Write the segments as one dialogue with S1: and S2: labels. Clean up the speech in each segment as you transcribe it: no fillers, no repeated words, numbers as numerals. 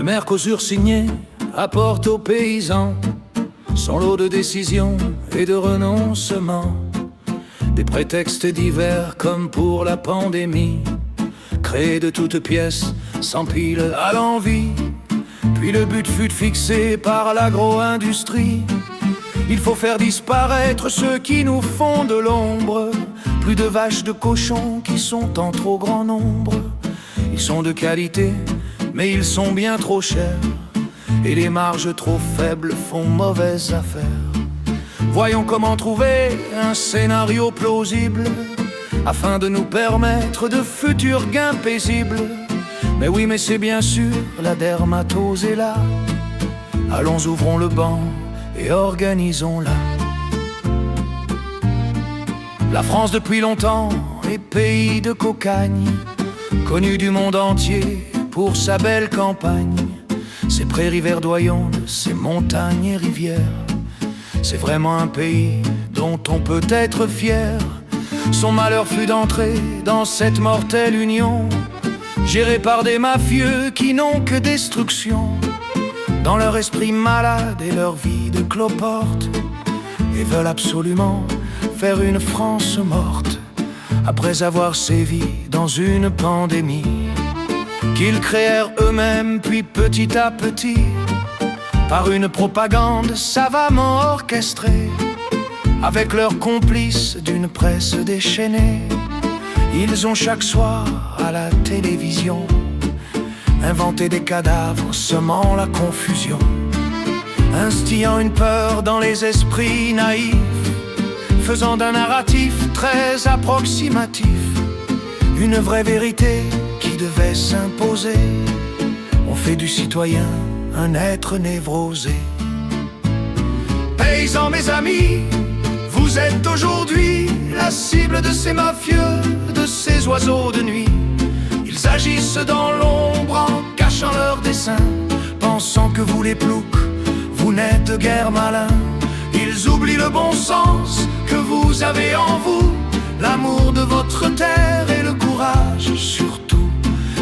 S1: Le Mercosur signé apporte aux paysans son lot de décisions et de renoncements. Des prétextes divers comme pour la pandémie, créés de toutes pièces, s'empilent à l'envi. Puis le but fut fixé par l'agro-industrie. Il faut faire disparaître ceux qui nous font de l'ombre. Plus de vaches, de cochons qui sont en trop grand nombre. Ils sont de qualité, mais ils sont bien trop chers. Et les marges trop faibles font mauvaise affaire. Voyons comment trouver un scénario plausible afin de nous permettre de futurs gains paisibles. Mais oui, mais c'est bien sûr, la dermatose est là. Allons, ouvrons le banc et organisons-la. La France depuis longtemps est pays de cocagne, connu du monde entier pour sa belle campagne, ses prairies verdoyantes, ses montagnes et rivières. C'est vraiment un pays dont on peut être fier. Son malheur fut d'entrer dans cette mortelle union, gérée par des mafieux qui n'ont que destruction dans leur esprit malade et leur vie de cloporte, et veulent absolument faire une France morte après avoir sévi dans une pandémie qu'ils créèrent eux-mêmes, puis petit à petit, par une propagande savamment orchestrée, avec leurs complices d'une presse déchaînée, ils ont chaque soir à la télévision inventé des cadavres semant la confusion, instillant une peur dans les esprits naïfs, faisant d'un narratif très approximatif une vraie vérité qui devait s'imposer. On fait du citoyen un être névrosé. Paysans, mes amis, vous êtes aujourd'hui la cible de ces mafieux, de ces oiseaux de nuit. Ils agissent dans l'ombre en cachant leurs desseins, pensant que vous les ploucs, vous n'êtes guère malins. Ils oublient le bon sens que vous avez en vous, l'amour de votre terre et le courage surtout,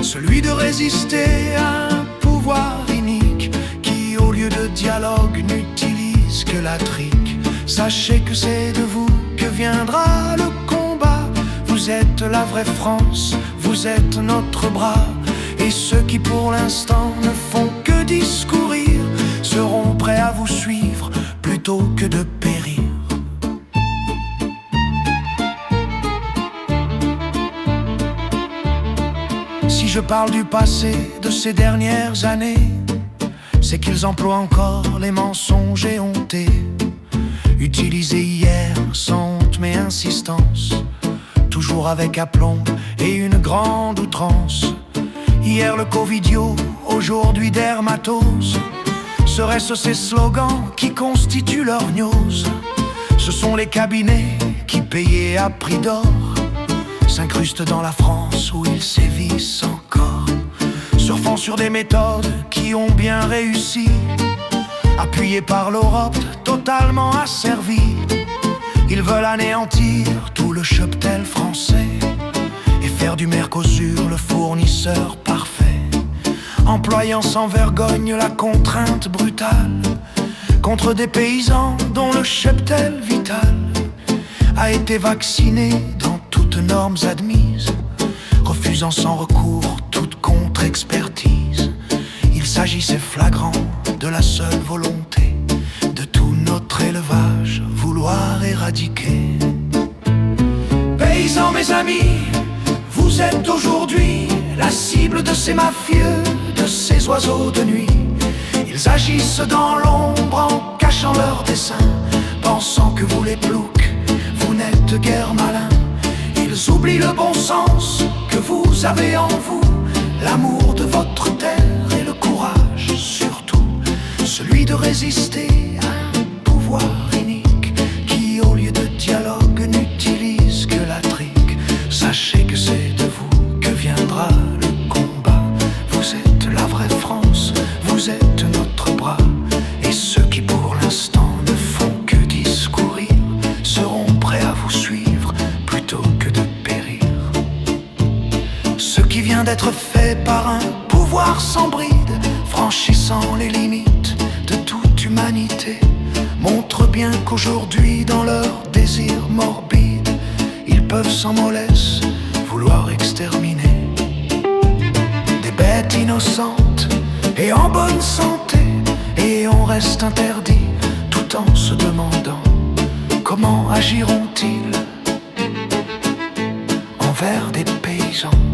S1: celui de résister à un pouvoir inique qui, au lieu de dialogue, n'utilise que la trique. Sachez que c'est de vous que viendra le combat. Vous êtes la vraie France, vous êtes notre bras. Et ceux qui pour l'instant ne font que discourir seront prêts à vous suivre plutôt que de périr. Si je parle du passé de ces dernières années, c'est qu'ils emploient encore les mensonges éhontés, utilisés hier sans honte mais insistance, toujours avec aplomb et une grande outrance. Hier le covidio, aujourd'hui dermatose. Serait-ce ces slogans qui constituent leur gnose? Ce sont les cabinets qui, payés à prix d'or, s'incrustent dans la France où ils sévissent encore, surfant sur des méthodes qui ont bien réussi, appuyés par l'Europe totalement asservie. Ils veulent anéantir tout le cheptel français et faire du Mercosur le fournisseur parfait, employant sans vergogne la contrainte brutale contre des paysans dont le cheptel vital a été vacciné dans toutes normes admises, refusant sans recours toute contre-expertise. Il s'agissait flagrant de la seule volonté de tout notre élevage vouloir éradiquer. Paysans, mes amis, vous êtes aujourd'hui la cible de ces mafieux, de ces oiseaux de nuit. Ils agissent dans l'ombre en cachant leurs desseins, pensant que vous les ploucs, vous n'êtes guère malins. Ils oublient le bon sens que vous avez en vous, l'amour de votre terre et le courage surtout, celui de résister à un pouvoir inique qui, au lieu de dialogue, n'utilise que la trique. Sachez que c'est de vous que viendra le combat. Vous êtes la vraie France, vous êtes notre bras. Et ceux qui pour l'instant ne font que discourir seront prêts à vous suivre plutôt que de périr. Ce qui vient d'être fait par un pouvoir sans bride, franchissant les limites de toute humanité, montrent bien qu'aujourd'hui, dans leur désir morbide, ils peuvent sans mollesse vouloir exterminer des bêtes innocentes et en bonne santé. Et on reste interdit tout en se demandant comment agiront-ils envers des paysans.